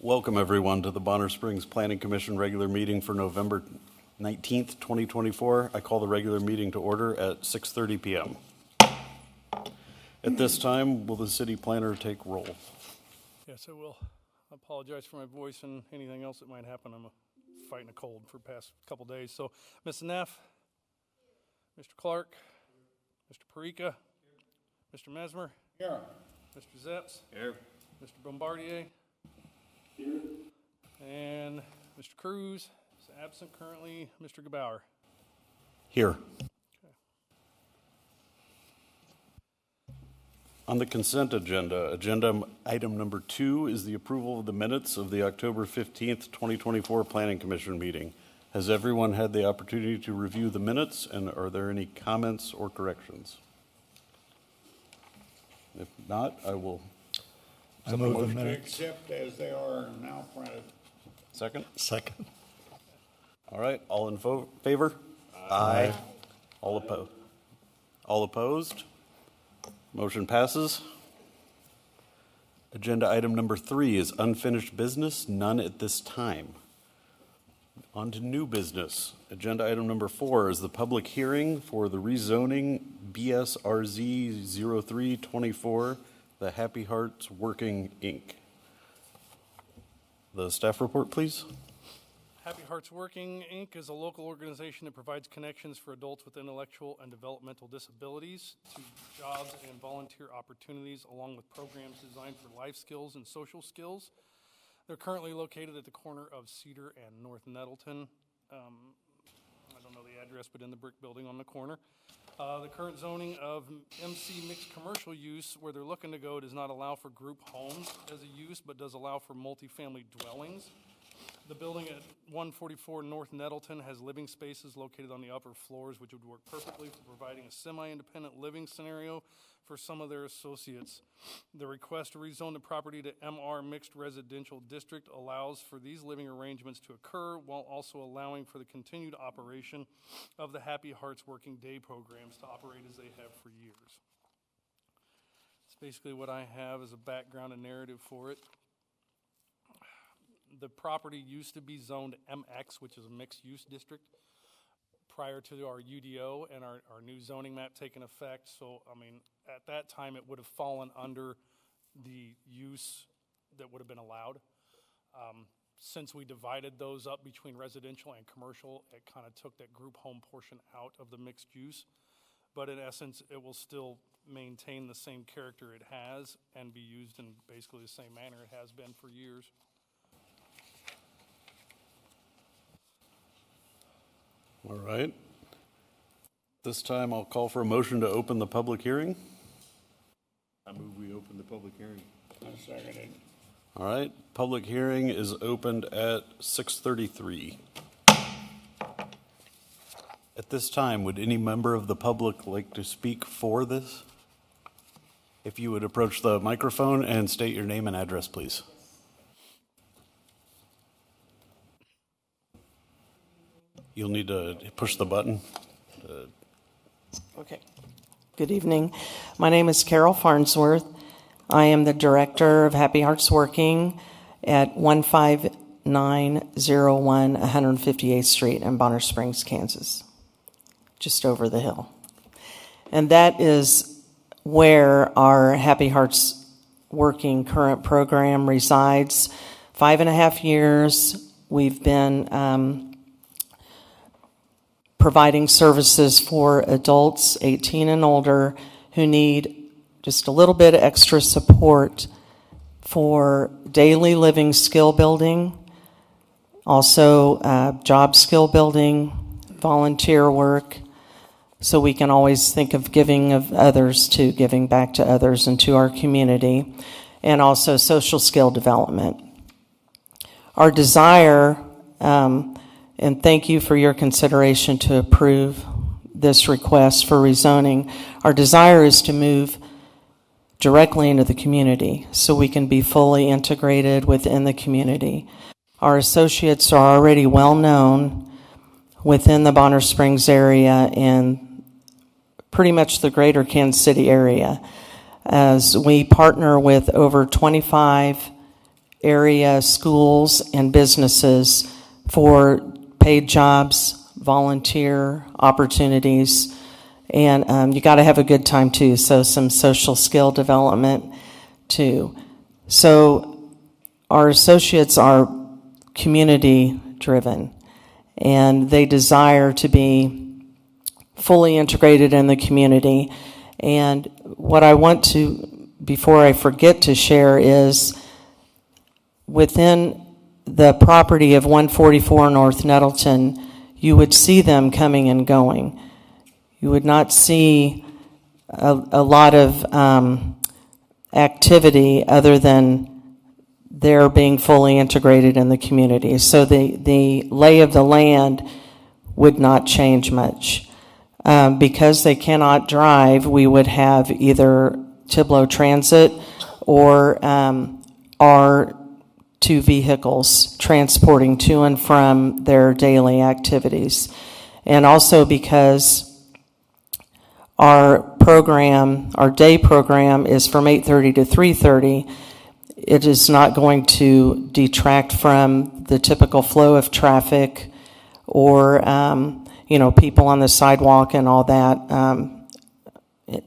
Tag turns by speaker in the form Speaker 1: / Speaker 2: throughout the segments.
Speaker 1: Welcome, everyone, to the Bonner Springs Planning Commission regular meeting for November 19th, 2024. I call the regular meeting to order at 6:30 p.m. At this time, will the city planner take roll?
Speaker 2: Yes, I will. I apologize for my voice and anything else that might happen. I'm fighting a cold for the past couple days. So, Ms. Neff, Mr. Clark, Mr. Parika, Mr. Mesmer,
Speaker 3: Here.
Speaker 2: Mr. Zepps,
Speaker 1: Here.
Speaker 2: Mr. Bombardier,
Speaker 3: Here.
Speaker 2: and Mr. Cruz is absent currently. Mr. Gebauer.
Speaker 1: Here. On the consent agenda item number 2 is the approval of the minutes of the October 15th, 2024 Planning Commission meeting. Has everyone had the opportunity to review the minutes, and are there any comments or corrections? If not, I will.
Speaker 3: I move the minutes. Accept as they are now printed.
Speaker 1: Second?
Speaker 3: Second.
Speaker 1: All right, all in favor? Aye. All opposed? All opposed? Motion passes. Agenda item number 3 is unfinished business, none at this time. On to new business. Agenda item number 4 is the public hearing for the rezoning BSRZ 0324, the Happy Hearts Working, Inc. The staff report, please.
Speaker 2: Happy Hearts Working, Inc. is a local organization that provides connections for adults with intellectual and developmental disabilities to jobs and volunteer opportunities, along with programs designed for life skills and social skills. They're currently located at the corner of Cedar and North Nettleton. I don't know the address, but in the brick building on the corner. The current zoning of MC mixed commercial use, where they're looking to go, does not allow for group homes as a use, but does allow for multifamily dwellings. The building at 144 North Nettleton has living spaces located on the upper floors, which would work perfectly for providing a semi-independent living scenario for some of their associates. The request to rezone the property to MR Mixed Residential District allows for these living arrangements to occur while also allowing for the continued operation of the Happy Hearts Working Day programs to operate as they have for years. It's basically what I have as a background and narrative for it. The property used to be zoned MX, which is a mixed-use district, prior to our UDO and our new zoning map taking effect. So, I mean, at that time, it would have fallen under the use that would have been allowed. Since we divided those up between residential and commercial, it kind of took that group home portion out of the mixed use. But in essence, it will still maintain the same character it has and be used in basically the same manner it has been for years.
Speaker 1: All right. This time I'll call for a motion to open the public hearing.
Speaker 4: I move we open the public hearing.
Speaker 3: I second it.
Speaker 1: All right. Public hearing is opened at 6:33. At this time, would any member of the public like to speak for this? If you would approach the microphone and state your name and address, please. You'll need to push the button.
Speaker 5: Okay. Good evening. My name is Carol Farnsworth. I am the director of Happy Hearts Working at 15901 158th Street in Bonner Springs, Kansas, just over the hill. And that is where our Happy Hearts Working current program resides. 5.5 years we've been providing services for adults 18 and older who need just a little bit of extra support for daily living skill building, also job skill building, volunteer work, so we can always think of giving of others to giving back to others and to our community, and also social skill development. Our desire, and thank you for your consideration to approve this request for rezoning. Our desire is to move directly into the community so we can be fully integrated within the community. Our associates are already well known within the Bonner Springs area and pretty much the greater Kansas City area, as we partner with over 25 area schools and businesses for paid jobs, volunteer opportunities, and you got to have a good time too, so some social skill development too. So our associates are community driven, and they desire to be fully integrated in the community. And what I want to, before I forget to share, is within the property of 144 North Nettleton, you would see them coming and going. You would not see a lot of activity other than they're being fully integrated in the community. So the lay of the land would not change much. Because they cannot drive, we would have either Tiblo Transit or our two vehicles transporting to and from their daily activities. And also because our day program is from 8:30 to 3:30, it is not going to detract from the typical flow of traffic or people on the sidewalk and all that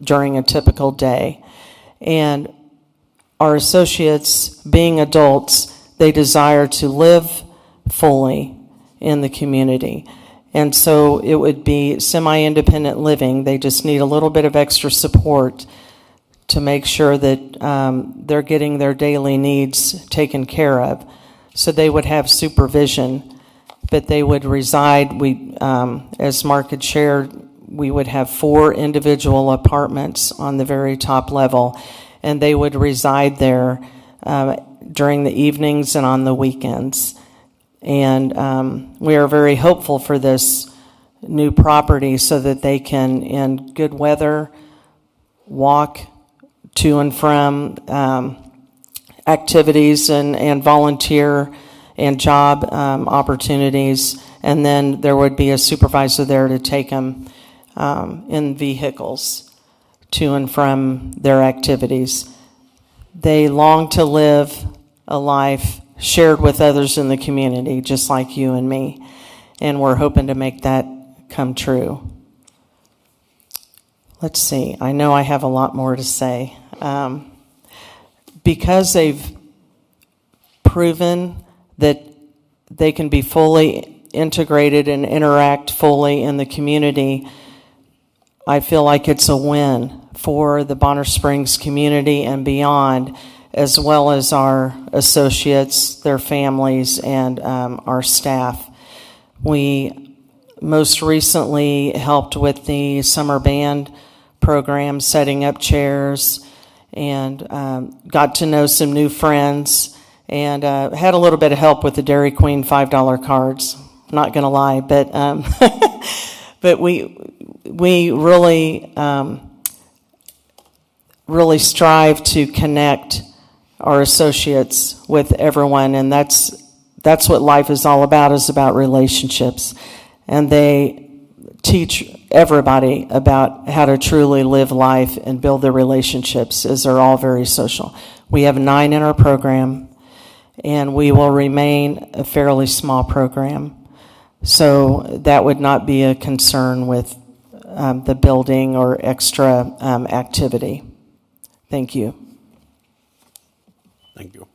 Speaker 5: during a typical day. And our associates, being adults, they desire to live fully in the community. And so it would be semi-independent living. They just need a little bit of extra support to make sure that they're getting their daily needs taken care of. So they would have supervision, but they would reside, as Mark had shared, we would have 4 individual apartments on the very top level, and they would reside there during the evenings and on the weekends. And we are very hopeful for this new property so that they can, in good weather, walk to and from activities and volunteer and job opportunities. And then there would be a supervisor there to take them in vehicles to and from their activities. They long to live a life shared with others in the community, just like you and me. And we're hoping to make that come true. Let's see. I know I have a lot more to say. Because they've proven that they can be fully integrated and interact fully in the community, I feel like it's a win for the Bonner Springs community and beyond, as well as our associates, their families, and our staff. We most recently helped with the summer band program, setting up chairs, and got to know some new friends, and had a little bit of help with the Dairy Queen $5 cards. Not going to lie, but but we really really strive to connect our associates with everyone, and that's what life is all about, is about relationships. And they teach everybody about how to truly live life and build their relationships, as they're all very social. We have 9 in our program, and we will remain a fairly small program. So that would not be a concern with the building or extra activity. Thank you.
Speaker 1: Thank you.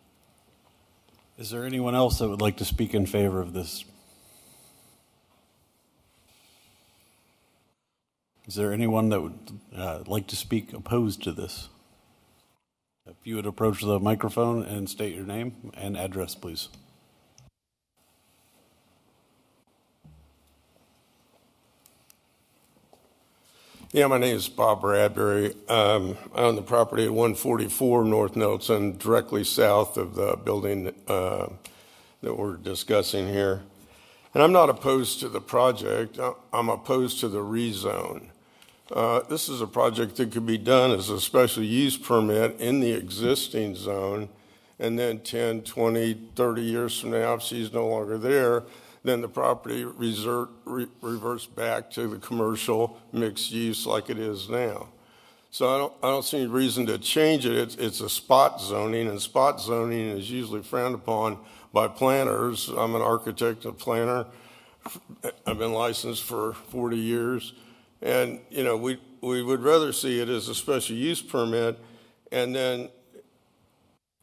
Speaker 1: Is there anyone else that would like to speak in favor of this? Is there anyone that would like to speak opposed to this? If you would approach the microphone and state your name and address, please.
Speaker 6: Yeah, my name is Bob Bradbury. I own the property at 144 North Nettleton, directly south of the building that we're discussing here. And I'm not opposed to the project. I'm opposed to the rezone. This is a project that could be done as a special use permit in the existing zone, and then 10, 20, 30 years from now, if she's no longer there, then the property reverts back to the commercial mixed use like it is now. So I don't see any reason to change it. It's a spot zoning, and spot zoning is usually frowned upon by planners. I'm an architect and planner. I've been licensed for 40 years. And, you know, we would rather see it as a special use permit, and then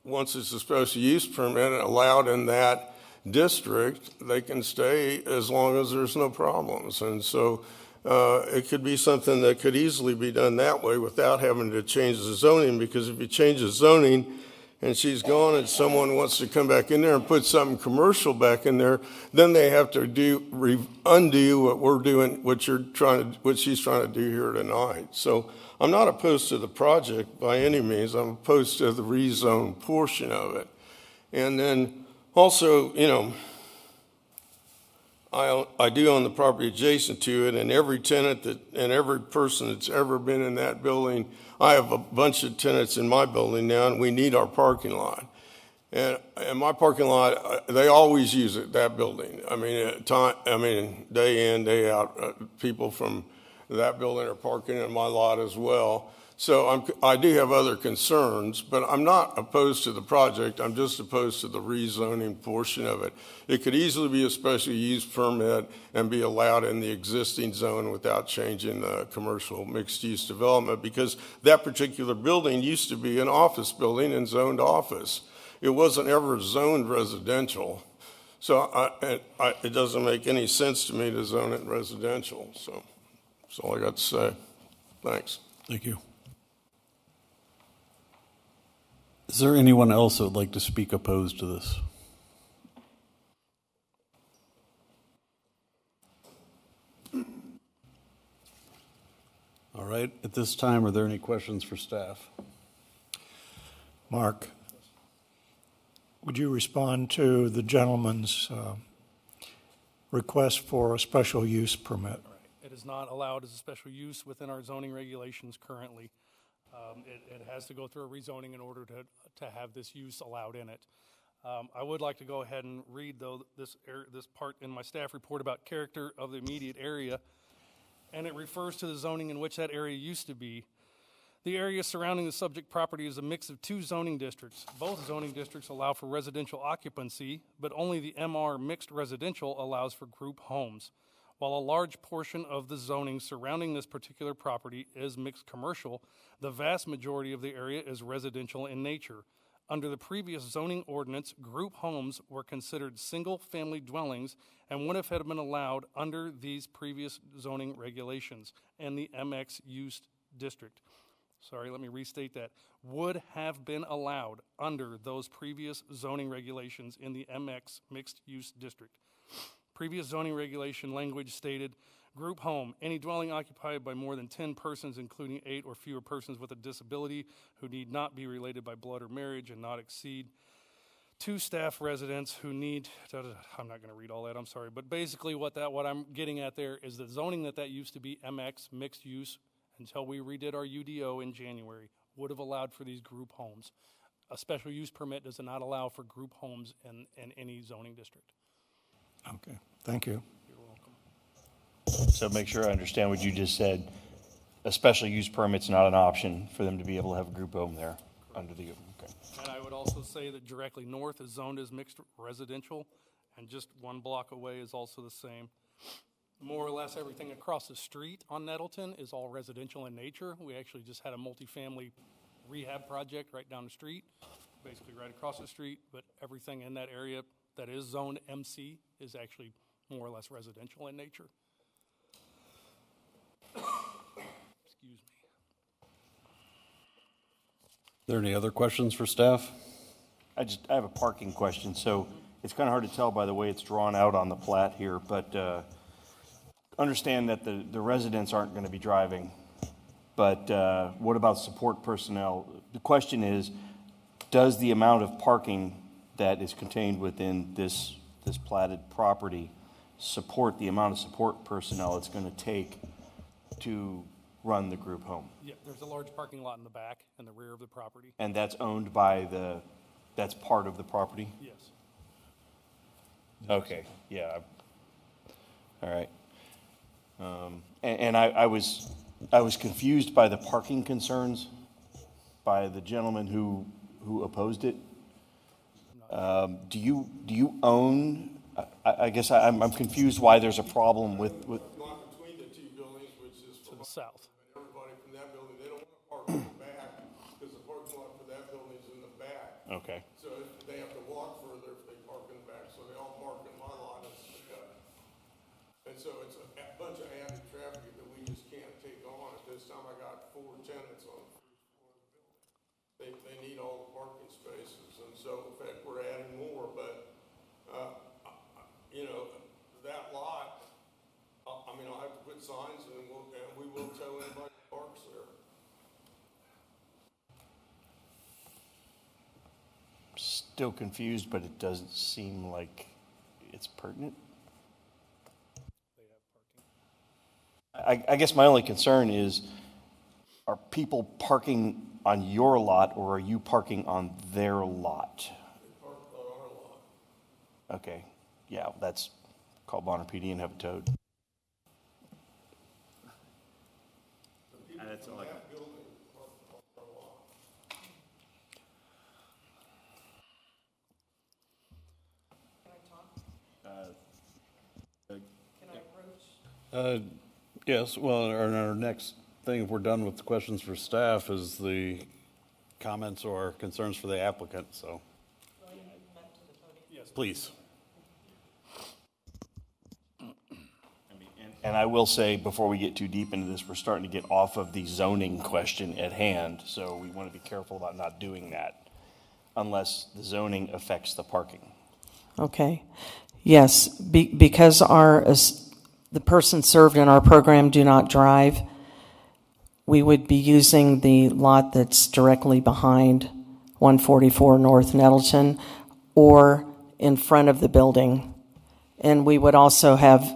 Speaker 6: once it's a special use permit allowed in that district, they can stay as long as there's no problems. And so it could be something that could easily be done that way without having to change the zoning, because if you change the zoning and she's gone and someone wants to come back in there and put something commercial back in there, then they have to undo what we're doing, what she's trying to do here tonight. So I'm not opposed to the project by any means. I'm opposed to the rezone portion of it. And then also, you know, I do own the property adjacent to it, and every tenant and every person that's ever been in that building, I have a bunch of tenants in my building now, and we need our parking lot. And my parking lot, they always use it, that building. I mean, day in, day out, people from that building are parking in my lot as well. So I do have other concerns, but I'm not opposed to the project. I'm just opposed to the rezoning portion of it. It could easily be a special use permit and be allowed in the existing zone without changing the commercial mixed-use development, because that particular building used to be an office building and zoned office. It wasn't ever zoned residential. So it doesn't make any sense to me to zone it residential. So that's all I got to say. Thanks.
Speaker 1: Thank you. Is there anyone else that would like to speak opposed to this? All right, at this time, are there any questions for staff?
Speaker 3: Mark, would you respond to the gentleman's request for a special use permit?
Speaker 2: It is not allowed as a special use within our zoning regulations currently. It has to go through a rezoning in order to have this use allowed in it. I would like to go ahead and read, though, this part in my staff report about character of the immediate area, and it refers to the zoning in which that area used to be. The area surrounding the subject property is a mix of two zoning districts. Both zoning districts allow for residential occupancy, but only the MR mixed residential allows for group homes. While a large portion of the zoning surrounding this particular property is mixed commercial, the vast majority of the area is residential in nature. Under the previous zoning ordinance, group homes were considered single-family dwellings and would have been allowed under these previous zoning regulations and the MX use district. Sorry, let me restate that. Would have been allowed under those previous zoning regulations in the MX mixed use district. Previous zoning regulation language stated, group home, any dwelling occupied by more than 10 persons, including 8 or fewer persons with a disability who need not be related by blood or marriage and not exceed 2 staff residents who need, I'm not going to read all that, I'm sorry, but basically what I'm getting at there is the zoning that used to be MX, mixed use, until we redid our UDO in January, would have allowed for these group homes. A special use permit does not allow for group homes in any zoning district.
Speaker 3: Okay, thank you.
Speaker 2: You're welcome.
Speaker 7: So make sure I understand what you just said. A special use permit's not an option for them to be able to have a group home there under the, okay.
Speaker 2: And I would also say that directly north is zoned as mixed residential, and just 1 block away is also the same. More or less everything across the street on Nettleton is all residential in nature. We actually just had a multifamily rehab project right down the street, basically right across the street, but everything in that area that is zoned MC is actually more or less residential in nature. Excuse me.
Speaker 1: Are there any other questions for staff?
Speaker 7: I have a parking question. So it's kind of hard to tell by the way it's drawn out on the plat here, but understand that the residents aren't going to be driving. But what about support personnel? The question is, does the amount of parking that is contained within this platted property support the amount of support personnel it's going to take to run the group home?
Speaker 2: Yeah, there's a large parking lot in the back and the rear of the property.
Speaker 7: And that's owned by that's part of the property?
Speaker 2: Yes.
Speaker 7: Okay, yeah. All right. And I was I was confused by the parking concerns by the gentleman who opposed it. Do you own, I guess I'm confused why there's a problem with,
Speaker 6: Not between the two buildings, which is
Speaker 2: To the south.
Speaker 6: everybody from that building, they don't want to park in the back, because the parking lot for that building is in the back.
Speaker 7: okay.
Speaker 6: So they have to walk further if they park in the back, so they all park in my lot. And so it's a bunch of added traffic that we just can't take on. At this time, I got 4 tenants on the first floor of the building. They need all the parking spaces, and so in fact, we're adding more, but, you know, that lot, I mean, I'll have to put signs and we will tell anybody who parks there.
Speaker 7: Still confused, but it doesn't seem like it's pertinent. I guess my only concern is, are people parking on your lot or are you parking on their lot?
Speaker 6: Park on our lot.
Speaker 7: Okay, yeah, that's call Bonner PD and have it towed. That's all I got.
Speaker 6: That building park on our lot.
Speaker 1: Yes, well, our next thing, if we're done with the questions for staff, is the comments or concerns for the applicant, so. Yes, please.
Speaker 7: And I will say, before we get too deep into this, we're starting to get off of the zoning question at hand, so we want to be careful about not doing that unless the zoning affects the parking.
Speaker 5: Okay. Yes, because the person served in our program do not drive, we would be using the lot that's directly behind 144 North Nettleton or in front of the building. And we would also have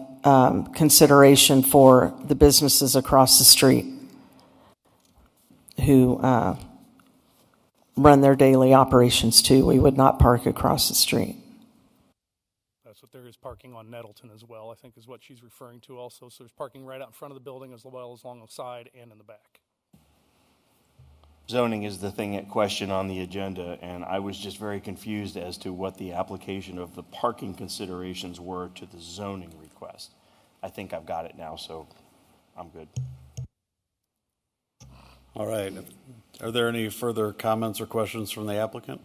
Speaker 5: consideration for the businesses across the street who run their daily operations too. We would not park across the street.
Speaker 2: That's what there is parking on Nettleton as well, I think is what she's referring to also. So there's parking right out in front of the building as well as along the side and in the back.
Speaker 7: Zoning is the thing at question on the agenda, and I was just very confused as to what the application of the parking considerations were to the zoning request. I think I've got it now, so I'm good.
Speaker 1: All right. Are there any further comments or questions from the applicant?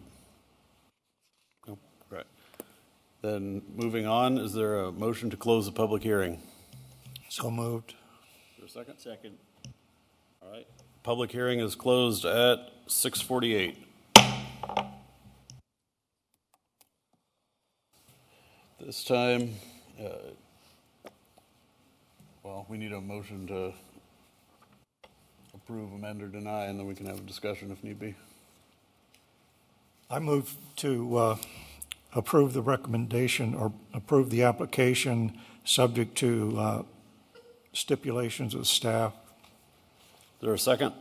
Speaker 1: No. Right. Then moving on, is there a motion to close the public hearing?
Speaker 3: So moved.
Speaker 1: Is there a second? Second. All right. Public hearing is closed at 6:48. This time, well, we need a motion to approve, amend, or deny, and then we can have a discussion if need be.
Speaker 3: I move to approve the recommendation or approve the application subject to stipulations of staff.
Speaker 1: Is there a second?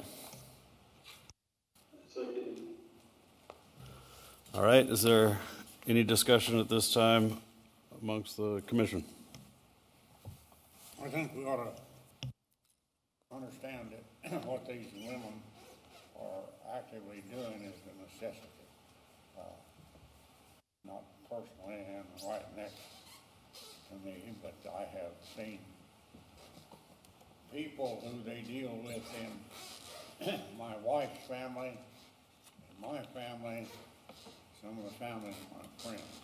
Speaker 8: Second.
Speaker 1: All right. Is there any discussion at this time amongst the commission?
Speaker 9: I think we ought to understand that what these women are actively doing is a necessity. Not personally and right next to me, but I have seen people who they deal with in my wife's family, in my family, some of the families of my friends.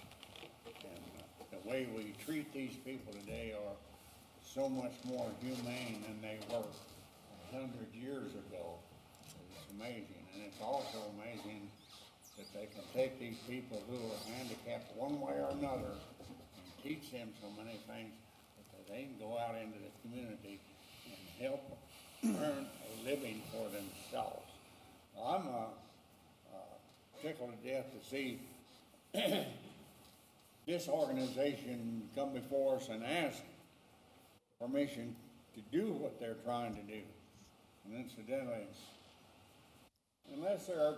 Speaker 9: And the way we treat these people today are so much more humane than they were 100 years ago. It's amazing. And it's also amazing that they can take these people who are handicapped one way or another and teach them so many things that they can go out into the community and help earn a living for themselves. I'm tickled to death to see this organization come before us and ask permission to do what they're trying to do. And incidentally, unless there are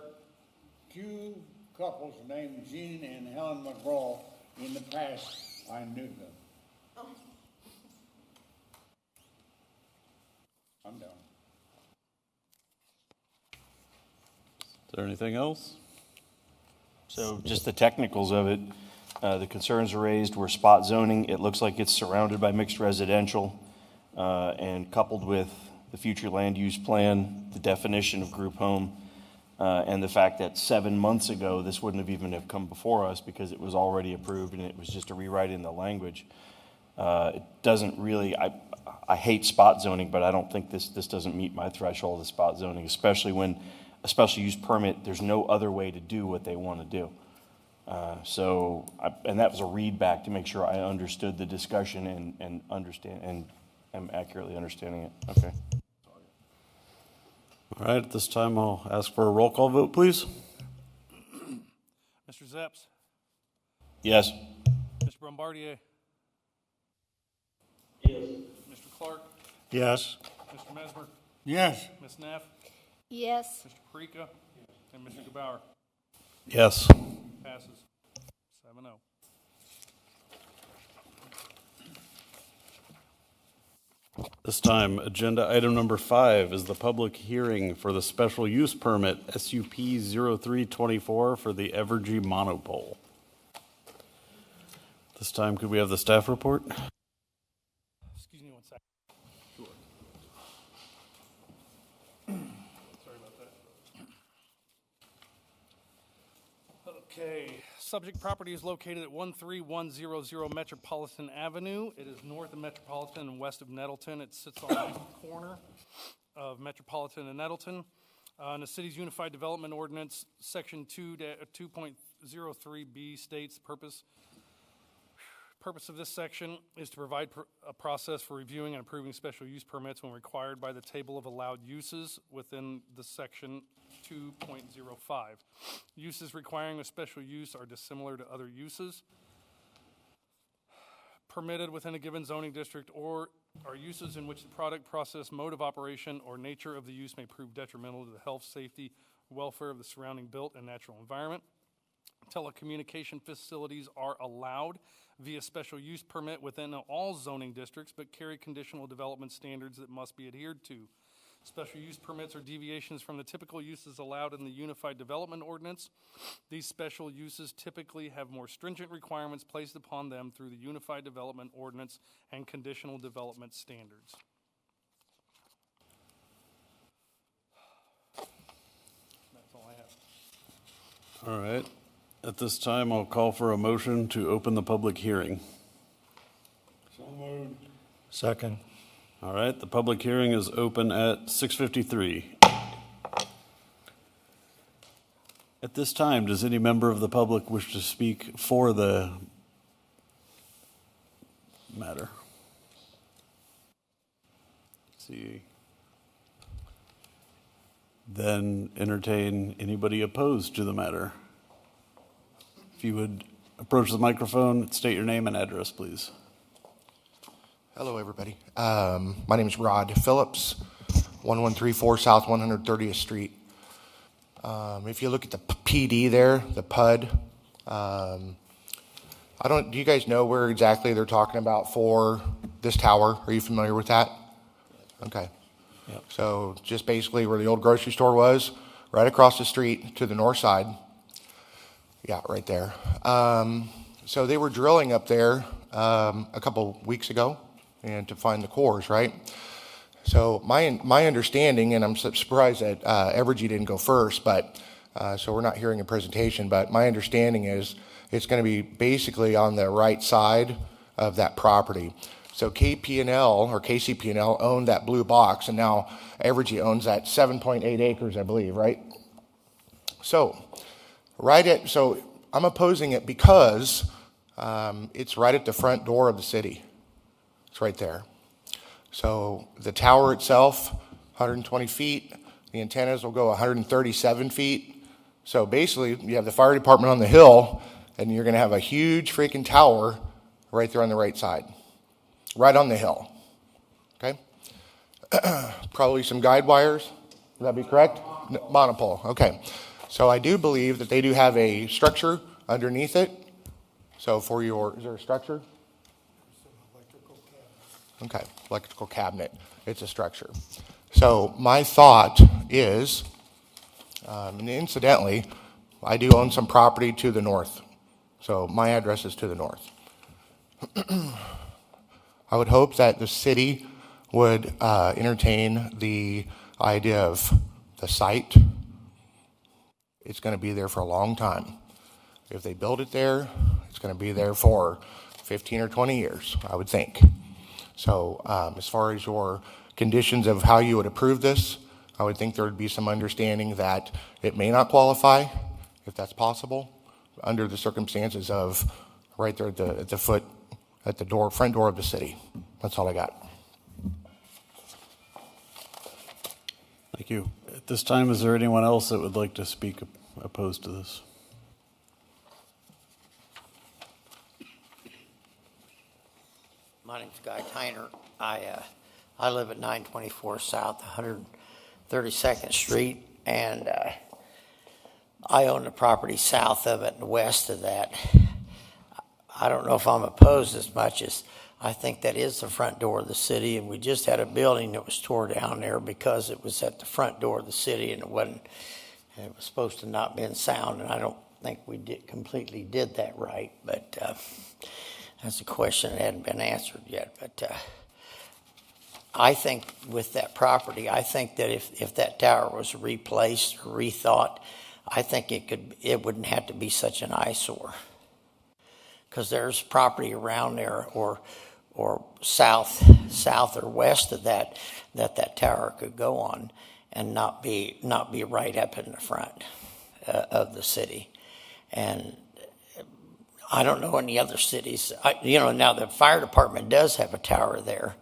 Speaker 9: two couples named Jean and Helen McGraw in the past, I knew them. I'm done.
Speaker 1: there anything else?
Speaker 7: So just the technicals of it, the concerns raised were spot zoning. It looks like it's surrounded by mixed residential, and coupled with the future land use plan, the definition of group home, and the fact that 7 months ago, this wouldn't have even have come before us because it was already approved and it was just a rewrite in the language. It doesn't really, I hate spot zoning, but I don't think this doesn't meet my threshold of spot zoning, especially when a special use permit, there's no other way to do what they want to do. And that was a read back to make sure I understood the discussion and understand and am accurately understanding it. Okay.
Speaker 1: All right, at this time, I'll ask for a roll call vote, please.
Speaker 2: Mr. Zepps,
Speaker 7: Yes.
Speaker 2: Mr. Bombardier. Yes. Mr. Clark,
Speaker 3: Yes.
Speaker 2: Mr. Mesmer,
Speaker 9: Yes.
Speaker 2: Ms. Neff,
Speaker 8: Yes.
Speaker 2: Mr. Parika, and Mr. Gebauer.
Speaker 1: Yes.
Speaker 2: Passes 7-0.
Speaker 1: This time, agenda item number 5 is the public hearing for the special use permit SUP 0324 for the Evergy Monopole. This time, could we have the staff report?
Speaker 2: Excuse me one second. Sorry about that. Okay, subject property is located at 13100 Metropolitan Avenue. It is north of Metropolitan and west of Nettleton. It sits on the corner of Metropolitan and Nettleton. In the city's Unified Development Ordinance, Section 2.03B states purpose of this section is to provide a process for reviewing and approving special use permits when required by the table of allowed uses within the section 2.05. Uses requiring a special use are dissimilar to other uses permitted within a given zoning district, or are uses in which the product, process, mode of operation, or nature of the use may prove detrimental to the health, safety, welfare of the surrounding built and natural environment. Telecommunication facilities are allowed via special use permit within all zoning districts, but carry conditional development standards that must be adhered to. Special use permits are deviations from the typical uses allowed in the Unified Development Ordinance. These special uses typically have more stringent requirements placed upon them through the Unified Development Ordinance and conditional development standards. That's all I have.
Speaker 1: All right. At this time, I'll call for a motion to open the public hearing.
Speaker 9: So moved.
Speaker 3: Second.
Speaker 1: All right, the public hearing is open at 6:53. At this time, does any member of the public wish to speak for the matter? Let's see. Then entertain anybody opposed to the matter. If you would approach the microphone, state your name and address, please.
Speaker 10: Hello, everybody. My name is Rod Phillips, 1134 South 130th Street. If you look at the PD there, the PUD, do you guys know where exactly they're talking about for this tower? Are you familiar with that? Okay.
Speaker 1: Yep.
Speaker 10: So just basically where the old grocery store was, right across the street to the north side. Yeah, right there. So they were drilling up there a couple weeks ago, and to find the cores, right? So my understanding, and I'm surprised that Evergy didn't go first, but so we're not hearing a presentation, but my understanding is it's going to be basically on the right side of that property. So KP&L or KCP&L owned that blue box, and now Evergy owns that 7.8 acres, I believe, right? So I'm opposing it because it's right at the front door of the city. It's right there. So the tower itself, 120 feet. The antennas will go 137 feet. So basically, you have the fire department on the hill, and you're going to have a huge freaking tower right there on the right side, right on the hill. Okay? Probably some guide wires. Would that be correct? Monopole. Okay. So I do believe that they do have a structure underneath it. So is there a structure? Okay, electrical cabinet. It's a structure. So my thought is And incidentally, I do own some property to the north, so my address is to the north. I would hope that the city would entertain the idea of the site. It's going to be there for a long time. If they build it there, it's going to be there for 15 or 20 years, I would think. So as far as your conditions of how you would approve this, I would think there would be some understanding that it may not qualify, if that's possible, under the circumstances of right there at the front door of the city. That's all I got.
Speaker 1: Thank you. At this time, is there anyone else that would like to speak opposed to this?
Speaker 8: My name's Guy Tyner. I live at 924 South 132nd Street, and I own the property south of it and west of that. I don't know if I'm opposed as much as I think that is the front door of the city, and we just had a building that was tore down there because it was at the front door of the city, and it was supposed to not be sound, and I don't think we completely did that right, but that's a question that hadn't been answered yet. But I think with that property, I think that if that tower was replaced or rethought, I think it wouldn't have to be such an eyesore, because there's property around there or south or west of that tower could go on and not be right up in the front of the city. And I don't know any other cities. Now the fire department does have a tower there,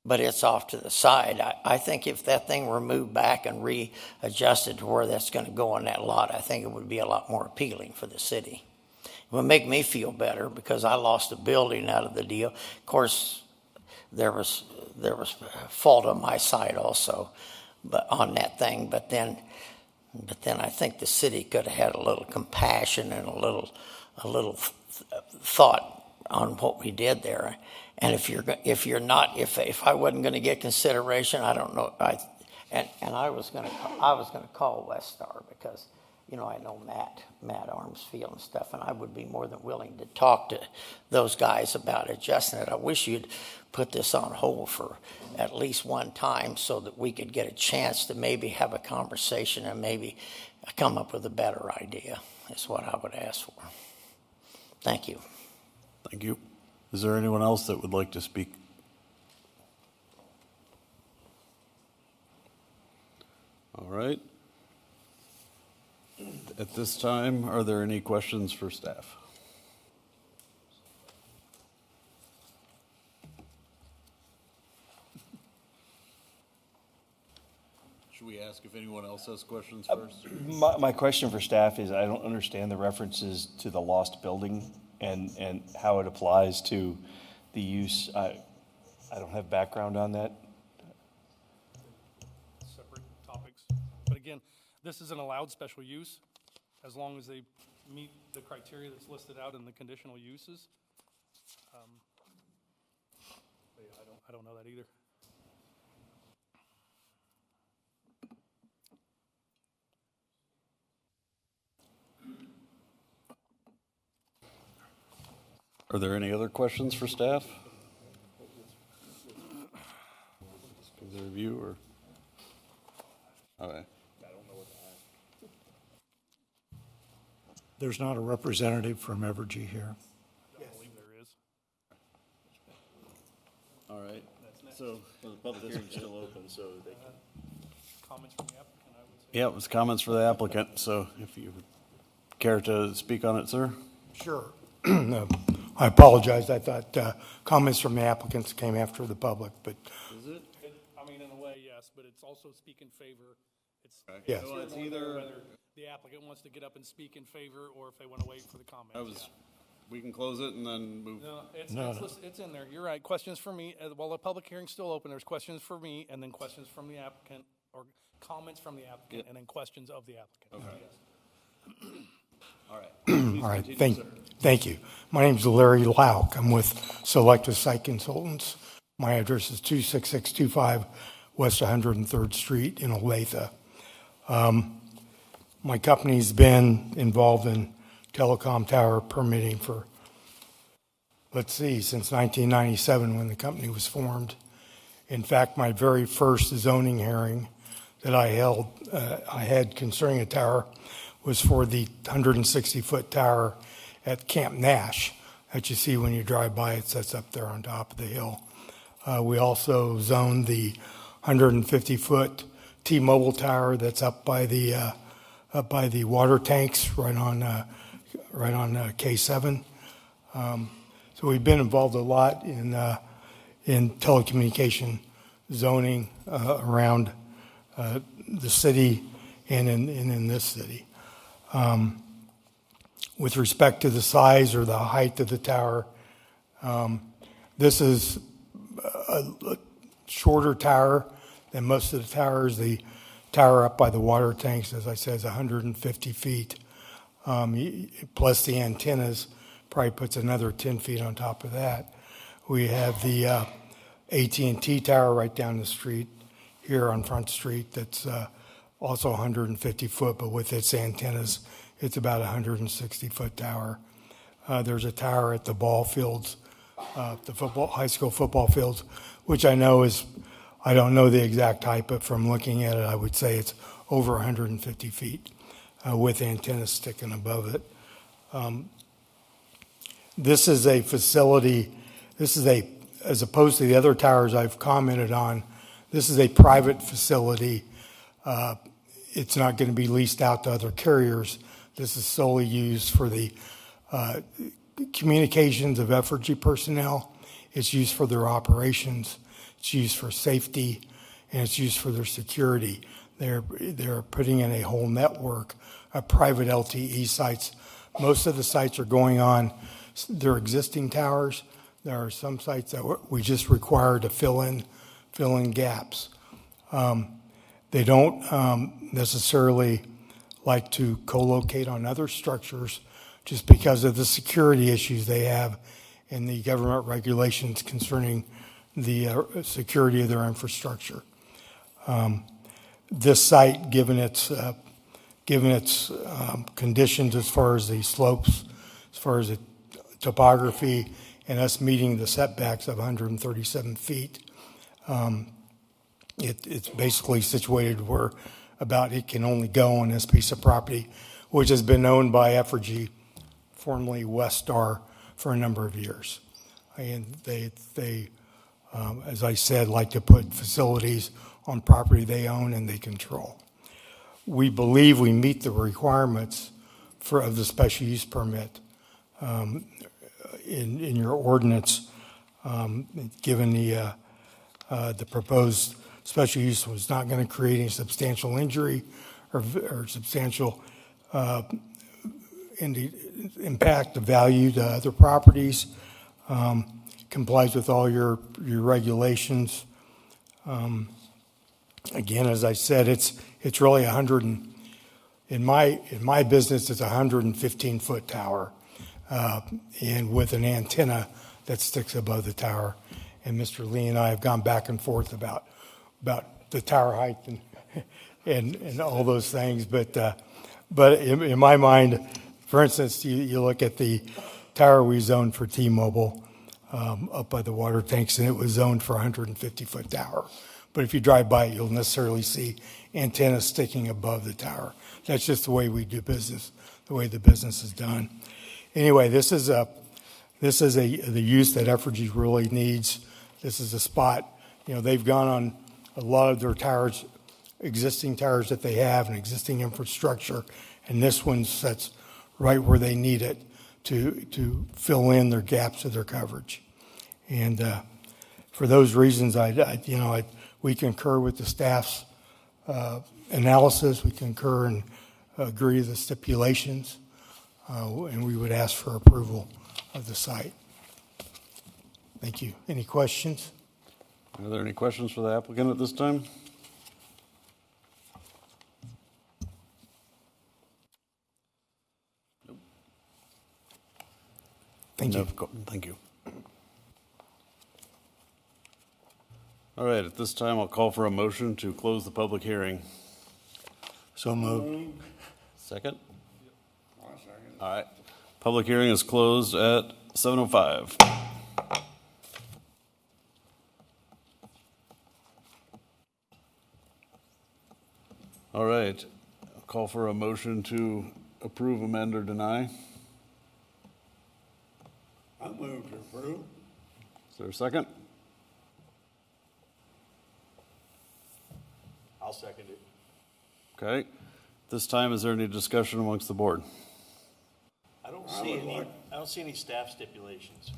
Speaker 8: but it's off to the side. I think if that thing were moved back and readjusted to where that's going to go on that lot, I think it would be a lot more appealing for the city. It would make me feel better because I lost a building out of the deal. Of course, there was fault on my side also, but on that thing. But then I think the city could have had a little compassion and a little thought on what we did there. And if I wasn't going to get consideration, I don't know. I was going to call Westar because I know Matt Armsfield and stuff, and I would be more than willing to talk to those guys about adjusting it. I wish you'd put this on hold for at least one time so that we could get a chance to maybe have a conversation and maybe come up with a better idea. That's what I would ask for. Thank you.
Speaker 1: Thank you. Is there anyone else that would like to speak? All right. At this time, are there any questions for staff? Should we ask if anyone else has questions first?
Speaker 7: My question for staff is, I don't understand the references to the lost building and how it applies to the use. I don't have background on that.
Speaker 2: Separate topics. But again, this is an allowed special use as long as they meet the criteria that's listed out in the conditional uses. But yeah, I don't know that either.
Speaker 1: Are there any other questions for staff? Give the review or? Okay.
Speaker 3: There's not a representative from Evergy here.
Speaker 2: I believe there is.
Speaker 4: All right, so the public hearing's still open, so they can.
Speaker 2: Comments from the applicant, I would say.
Speaker 1: Yeah, it was comments for the applicant, so if you would care to speak on it, sir?
Speaker 11: Sure. I apologize. I thought comments from the applicants came after the public, but
Speaker 2: Is it? In a way, yes, but it's also speak in favor.
Speaker 11: Yes.
Speaker 2: So it's either whether the applicant wants to get up and speak in favor or if they want to wait for the comments.
Speaker 1: We can close it and then move.
Speaker 2: No, it's in there. You're right. Questions for me. While the public hearing's still open, there's questions for me and then questions from the applicant or comments from the applicant and then questions of the applicant.
Speaker 1: Okay.
Speaker 2: Yes.
Speaker 1: All right.
Speaker 11: all right. Thank you. My name is Larry Lauk. I'm with Selective Site Consultants. My address is 26625 West 103rd Street in Olathe. My company's been involved in telecom tower permitting for, since 1997 when the company was formed. In fact, my very first zoning hearing that I had concerning a tower was for the 160-foot tower at Camp Nash that you see when you drive by. It sits up there on top of the hill. We also zoned the 150-foot T-Mobile tower that's up by the water tanks right on K7. So we've been involved a lot in telecommunication zoning around the city and in this city. With respect to the size or the height of the tower, this is a shorter tower than most of the towers. The tower up by the water tanks, as I said, is 150 feet. Plus the antennas probably puts another 10 feet on top of that. We have the AT&T tower right down the street here on Front Street that's also 150 foot, but with its antennas, it's about a 160-foot tower. There's a tower at the ball fields, high school football fields, which I don't know the exact height, but from looking at it, I would say it's over 150 feet with antennas sticking above it. This is a facility, as opposed to the other towers I've commented on, this is a private facility. It's not going to be leased out to other carriers. This is solely used for the communications of FRG personnel. It's used for their operations. It's used for safety, and it's used for their security. They're putting in a whole network of private LTE sites. Most of the sites are going on their existing towers. There are some sites that we just require to fill in gaps. They don't necessarily like to co-locate on other structures just because of the security issues they have and the government regulations concerning the security of their infrastructure. This site, given its conditions as far as the slopes, as far as the topography, and us meeting the setbacks of 137 feet, it's basically situated where about it can only go on this piece of property, which has been owned by FRG, formerly Westar, for a number of years. And they as I said, like to put facilities on property they own and they control. We believe we meet the requirements of the special use permit in your ordinance, given the proposed special use was not going to create any substantial injury or substantial impact of value to other properties, complies with all your regulations. Again, as I said, it's really in my business, it's a 115-foot tower, and with an antenna that sticks above the tower. And Mr. Lee and I have gone back and forth about the tower height and all those things. But in my mind, for instance, you look at the tower we zoned for T-Mobile up by the water tanks, and it was zoned for a 150-foot tower. But if you drive by it, you'll necessarily see antennas sticking above the tower. That's just the way we do business, the way the business is done. Anyway, this is the use that FRG really needs. This is a spot. They've gone on a lot of their towers, existing towers that they have, and existing infrastructure, and this one sits right where they need it to fill in their gaps of their coverage. And for those reasons, we concur with the staff's analysis. We concur and agree to the stipulations, and we would ask for approval of the site. Thank you. Any questions?
Speaker 1: Are there any questions for the applicant at this time?
Speaker 11: Thank you.
Speaker 1: Thank you. All right, at this time, I'll call for a motion to close the public hearing.
Speaker 3: So moved.
Speaker 1: Second?
Speaker 9: I'll second it.
Speaker 1: All right. Public hearing is closed at 7:05. All right. I'll call for a motion to approve, amend, or deny.
Speaker 9: I move to approve.
Speaker 1: Is there a second?
Speaker 4: I'll second it.
Speaker 1: Okay. This time, is there any discussion amongst the board?
Speaker 4: I don't
Speaker 9: I
Speaker 4: see
Speaker 9: would
Speaker 4: any,
Speaker 9: like-
Speaker 4: I don't see any staff stipulations.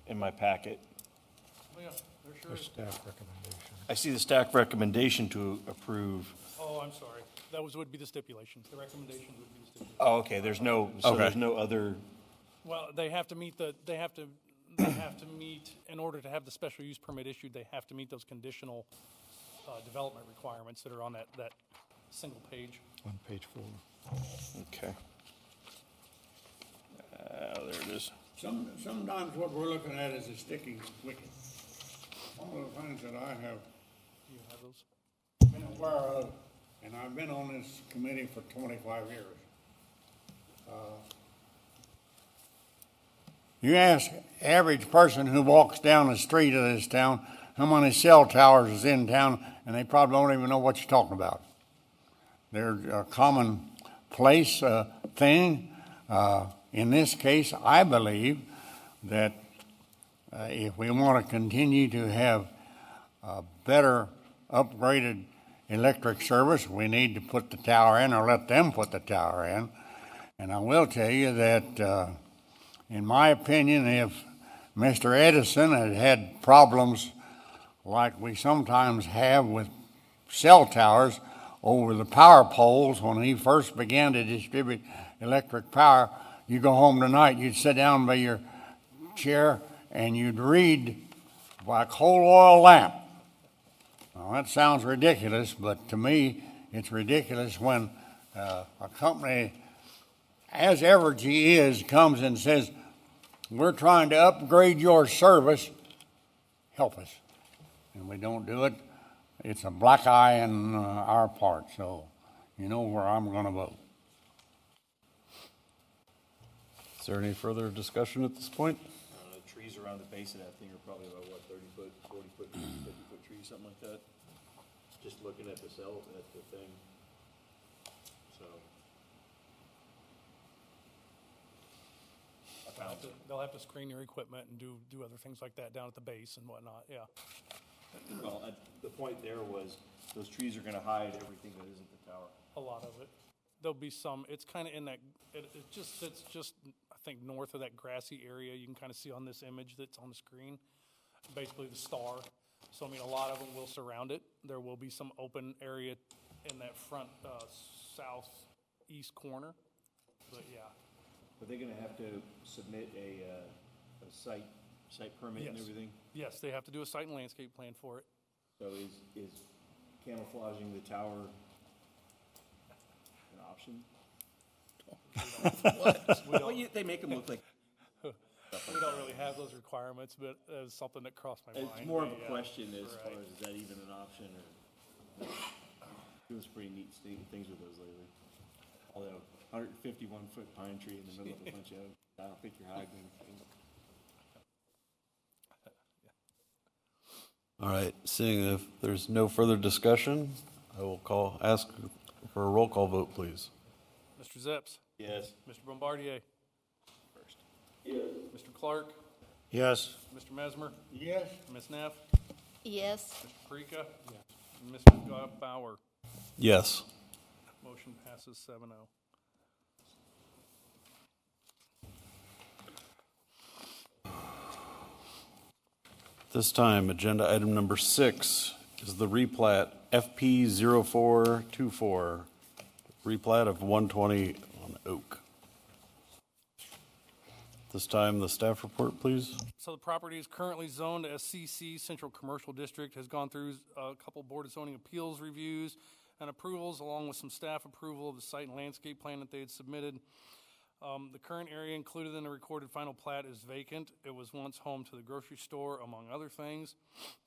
Speaker 7: In my packet.
Speaker 2: Oh, yeah, there sure is.
Speaker 11: Staff recommendation.
Speaker 7: I see the staff recommendation to approve.
Speaker 2: Oh, I'm sorry. That would be the stipulations. The recommendations would be the stipulations.
Speaker 7: Oh, okay, there's no, so
Speaker 1: Okay.
Speaker 7: there's no other,
Speaker 2: Well, they have to meet, in order to have the special use permit issued, they have to meet those conditional development requirements that are on that single page.
Speaker 11: On page 4.
Speaker 7: okay. There it is.
Speaker 9: Sometimes what we're looking at is a sticky wicket. One of the things that I have
Speaker 2: Do you have those?
Speaker 9: been aware of, and I've been on this committee for 25 years. You ask average person who walks down the street of this town how many cell towers is in town, and they probably don't even know what you're talking about. They're a commonplace thing. In this case, I believe that if we want to continue to have better upgraded electric service, we need to put the tower in or let them put the tower in. And I will tell you that, in my opinion, if Mr. Edison had had problems like we sometimes have with cell towers over the power poles when he first began to distribute electric power, you go home tonight, you'd sit down by your chair and you'd read by a coal oil lamp. Now, that sounds ridiculous, but to me, it's ridiculous when a company, as Evergy is, comes and says, we're trying to upgrade your service, help us. And we don't do it. It's a black eye on our part, so you know where I'm going to vote.
Speaker 1: Is there any further discussion at this point?
Speaker 4: The trees around the base of that thing are probably about, what, 30 foot, 40 foot, 50 foot trees, something like that? Just looking at the cell, at the thing. So.
Speaker 2: They'll have to screen your equipment and do other things like that down at the base and whatnot, yeah.
Speaker 7: Well, the point there was, those trees are gonna hide everything that isn't the tower.
Speaker 2: A lot of it. There'll be some, it's kind of in that, it just sits just, I think, north of that grassy area. You can kind of see on this image that's on the screen, basically the star. So, I mean, a lot of them will surround it. There will be some open area in that front southeast corner, but yeah.
Speaker 7: But they're gonna have to submit a site permit and
Speaker 2: Yes.
Speaker 7: everything?
Speaker 2: Yes, they have to do a site and landscape plan for it.
Speaker 7: So is camouflaging the tower an option? Well, they make them look like.
Speaker 2: We don't really have those requirements, but it's something that crossed my mind.
Speaker 4: It's more of a
Speaker 2: Yeah,
Speaker 4: question as
Speaker 2: right.
Speaker 4: far as, is that even an option, or? Doing some pretty neat things with those lately. Although, 151-foot pine tree in the middle of a bunch of, I don't think you're hiding anything.
Speaker 1: All right, seeing if there's no further discussion, I will ask for a roll call vote, please.
Speaker 2: Mr. Zips,
Speaker 4: Yes.
Speaker 2: Mr. Bombardier,
Speaker 4: First.
Speaker 2: Mr. Clark,
Speaker 3: Yes.
Speaker 2: Mr. Mesmer,
Speaker 9: Yes?
Speaker 2: Ms. Neff,
Speaker 12: Yes.
Speaker 2: Mr. Parika, and Mr. Bauer.
Speaker 1: Yes.
Speaker 2: Motion passes 7-0.
Speaker 1: This time, agenda item number 6 is the replat FP 0424, replat of 120 on Oak. This time, the staff report, please.
Speaker 2: So the property is currently zoned as CC, Central Commercial District, has gone through a couple Board of Zoning Appeals reviews and approvals, along with some staff approval of the site and landscape plan that they had submitted. The current area included in the recorded final plat is vacant. It was once home to the grocery store, among other things.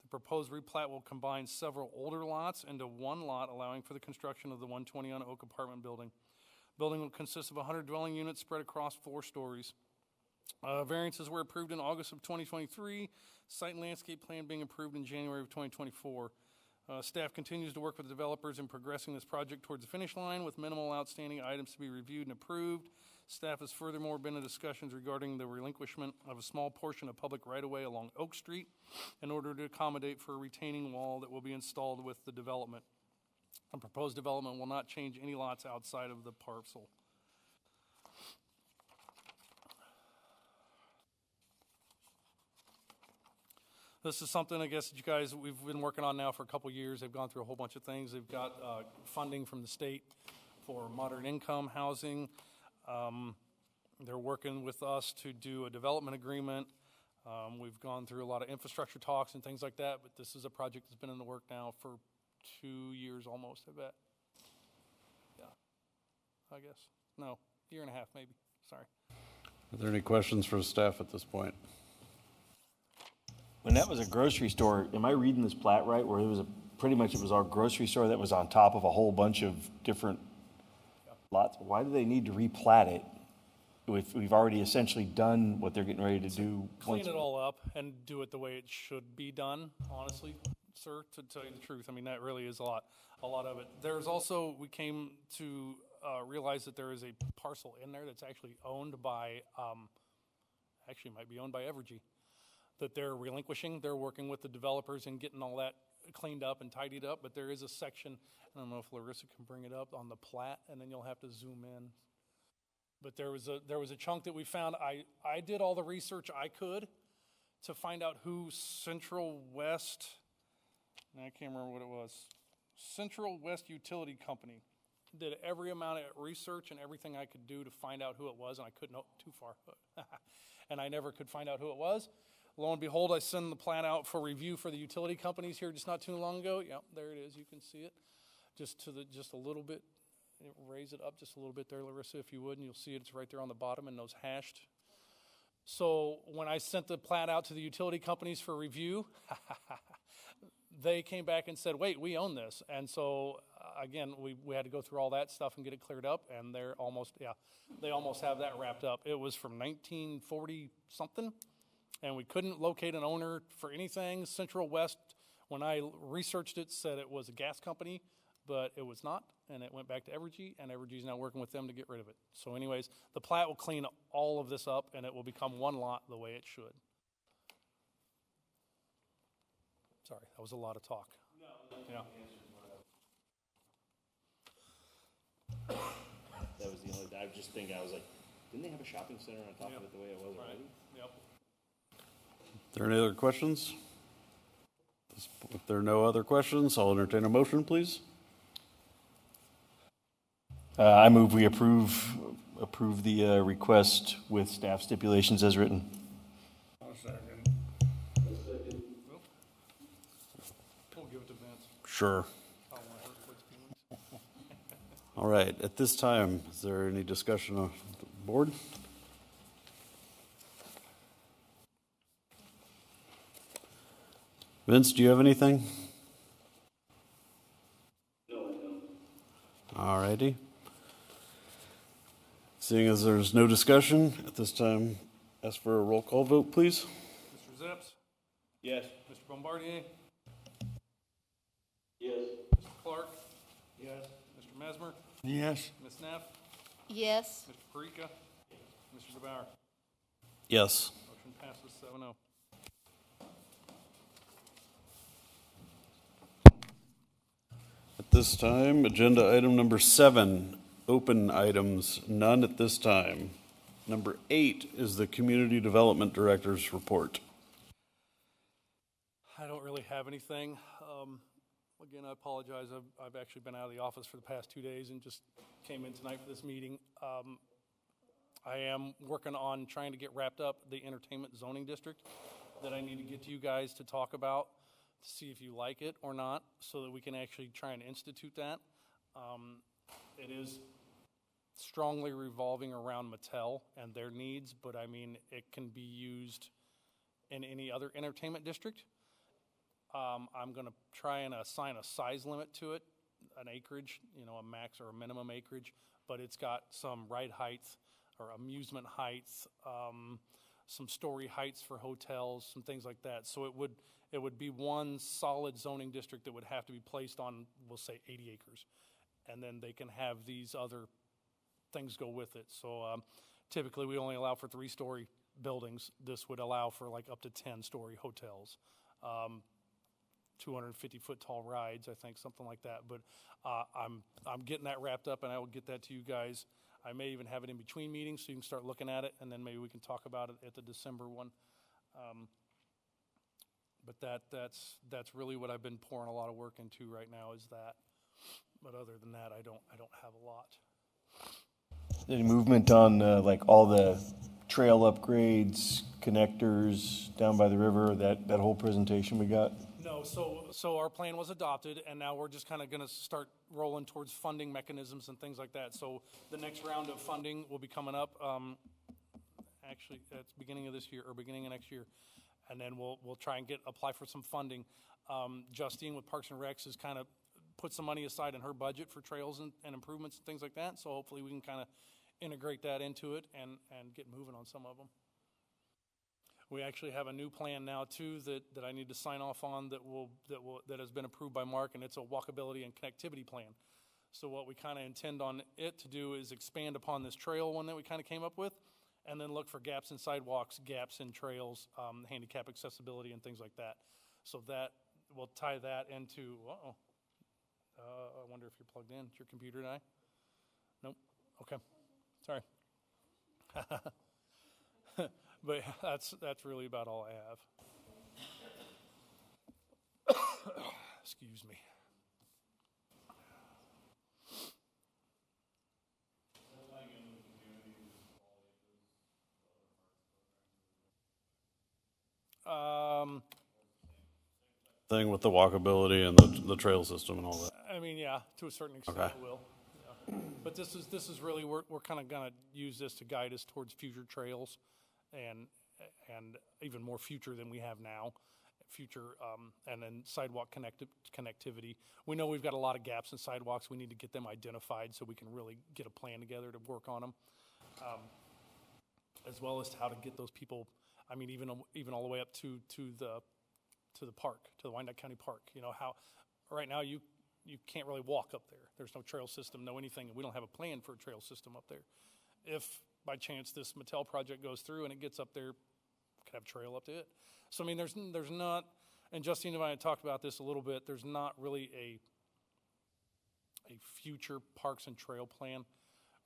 Speaker 2: The proposed replat will combine several older lots into one lot, allowing for the construction of the 120 on Oak apartment building. Building will consist of 100 dwelling units spread across 4 stories. Variances were approved in August of 2023. Site and landscape plan being approved in January of 2024. Staff continues to work with the developers in progressing this project towards the finish line with minimal outstanding items to be reviewed and approved. Staff has furthermore been in discussions regarding the relinquishment of a small portion of public right-of-way along Oak Street in order to accommodate for a retaining wall that will be installed with the development. The proposed development will not change any lots outside of the parcel. This is something, I guess, that you guys, we've been working on now for a couple years. They've gone through a whole bunch of things. They've got funding from the state for moderate income housing. They're working with us to do a development agreement. We've gone through a lot of infrastructure talks and things like that, but this is a project that's been in the work now for 2 years almost, I bet. Yeah, I guess. No, year and a half maybe, sorry.
Speaker 1: Are there any questions for staff at this point?
Speaker 7: When that was a grocery store, am I reading this plat right, where it was pretty much it was our grocery store that was on top of a whole bunch of different lots? Why do they need to replat it if we've already essentially done what they're getting ready to do?
Speaker 2: Clean it all up and do it the way it should be done, honestly, sir, to tell you the truth. I mean, that really is a lot of it. There's also, we came to realize that there is a parcel in there that's actually owned by, actually might be owned by Evergy, that they're relinquishing. They're working with the developers and getting all that cleaned up and tidied up, but there is a section, I don't know if Larissa can bring it up, on the plat, and then you'll have to zoom in. But there was a chunk that we found. I did all the research I could to find out who Central West, I can't remember what it was, Central West Utility Company. Did every amount of research and everything I could do to find out who it was, and I couldn't, too far, and I never could find out who it was. Lo and behold, I sent the plan out for review for the utility companies here just not too long ago. Yep, there it is. You can see it. Just a little bit. Raise it up just a little bit there, Larissa, if you would, and you'll see it. It's right there on the bottom and those hashed. So when I sent the plat out to the utility companies for review, they came back and said, wait, we own this. And so, again, we had to go through all that stuff and get it cleared up, and they almost have that wrapped up. It was from 1940-something. And we couldn't locate an owner for anything. Central West, when I researched it, said it was a gas company, but it was not, and it went back to Evergy, and Evergy's now working with them to get rid of it. So anyways, the plat will clean all of this up, and it will become one lot the way it should. Sorry, that was a lot of talk. No, yeah.
Speaker 4: That was the only, I was just thinking, I was like, didn't they have a shopping center on top of it the way it was already?
Speaker 2: Yep.
Speaker 1: Are there any other questions? If there are no other questions, I'll entertain a motion, please.
Speaker 7: I move we approve the request with staff stipulations as written.
Speaker 9: I'll second.
Speaker 2: We'll give it to Vince.
Speaker 1: Sure.
Speaker 2: I don't want to hurt Quick's feelings.
Speaker 1: All right, at this time, is there any discussion on the board? Vince, do you have anything? No, I don't. All righty. Seeing as there's no discussion, at this time, ask for a roll call vote, please.
Speaker 2: Mr. Zips?
Speaker 4: Yes.
Speaker 2: Mr. Bombardier?
Speaker 4: Yes.
Speaker 2: Mr. Clark? Yes. Mr. Mesmer?
Speaker 9: Yes.
Speaker 2: Ms. Neff?
Speaker 12: Yes.
Speaker 2: Mr. Parika? Mr. DeBauer?
Speaker 1: Yes.
Speaker 2: Motion passes 7-0.
Speaker 1: At this time, agenda item number 7, open items, none at this time. Number 8 is the Community Development Director's report.
Speaker 2: I don't really have anything. Again, I apologize. I've actually been out of the office for the past 2 days and just came in tonight for this meeting. I am working on trying to get wrapped up the entertainment zoning district that I need to get to you guys to talk about, to see if you like it or not, so that we can actually try and institute that. It is strongly revolving around Mattel and their needs, but I mean, it can be used in any other entertainment district. I'm going to try and assign a size limit to it, an acreage, a max or a minimum acreage, but it's got some ride heights or amusement heights, some story heights for hotels, some things like that. So it would be one solid zoning district that would have to be placed on, we'll say, 80 acres. And then they can have these other things go with it. So typically we only allow for 3-story buildings. This would allow for like up to 10-story hotels. 250-foot tall rides, I think, something like that. But I'm getting that wrapped up, and I will get that to you guys. I may even have it in between meetings, so you can start looking at it, and then maybe we can talk about it at the December one. But that's really what I've been pouring a lot of work into right now is that. But other than that, I don't have a lot.
Speaker 7: Any movement on like all the trail upgrades, connectors down by the river, that whole presentation we got?
Speaker 2: No, so our plan was adopted, and now we're just kind of going to start rolling towards funding mechanisms and things like that. So the next round of funding will be coming up, actually, at the beginning of this year or beginning of next year, and then we'll try and apply for some funding. Justine with Parks and Recs has kind of put some money aside in her budget for trails and improvements and things like that. So hopefully we can kind of integrate that into it and get moving on some of them. We actually have a new plan now too that I need to sign off on that has been approved by Mark, and it's a walkability and connectivity plan. So what we kind of intend on it to do is expand upon this trail one that we kind of came up with, and then look for gaps in sidewalks, gaps in trails, handicap accessibility, and things like that. So that will tie that into. I wonder if you're plugged in. Is your computer die? Nope. Okay. Sorry. But that's really about all I have. Excuse me.
Speaker 1: Thing with the walkability and the trail system and all that.
Speaker 2: I mean, yeah, to a certain extent
Speaker 1: Okay.
Speaker 2: it will. Yeah. But this is really, we're kind of going to use this to guide us towards future trails and even more future than we have now. Future, and then sidewalk connectivity. We know we've got a lot of gaps in sidewalks. We need to get them identified so we can really get a plan together to work on them. As well as how to get those people, I mean, even all the way up to the park, to the Wyandotte County Park. You know, how right now you can't really walk up there. There's no trail system, no anything, and we don't have a plan for a trail system up there. If by chance this Mattel project goes through and it gets up there, could have trail up to it. So I mean, there's not, and Justine and I had talked about this a little bit, there's not really a future parks and trail plan.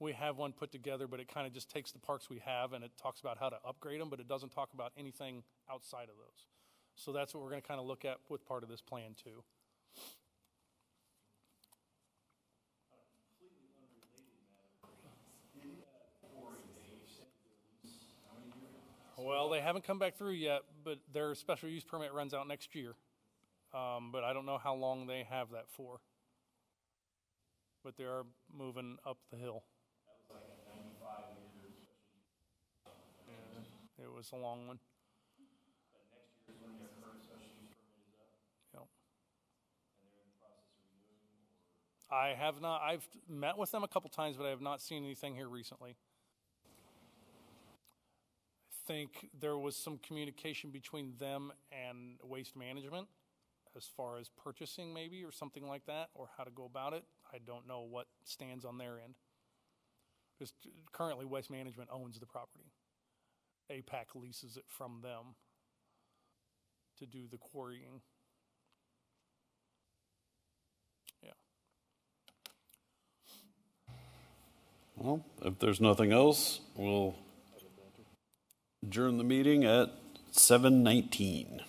Speaker 2: We have one put together, but it kind of just takes the parks we have and it talks about how to upgrade them, but it doesn't talk about anything outside of those. So that's what we're going to kind of look at with part of this plan too. Well, they haven't come back through yet, but their special use permit runs out next year. But I don't know how long they have that for. But they are moving up the hill. That was like a 95 years. Yeah, it was a long one. But next year is when their current special use permit is up. Yep. And they're in the process of renewing? I have not. I've met with them a couple times, but I have not seen anything here recently. I think there was some communication between them and Waste Management as far as purchasing maybe or something like that, or how to go about it. I don't know what stands on their end. Because currently Waste Management owns the property. APAC leases it from them to do the quarrying. Yeah.
Speaker 1: Well, if there's nothing else, we'll adjourn the meeting at 7:19.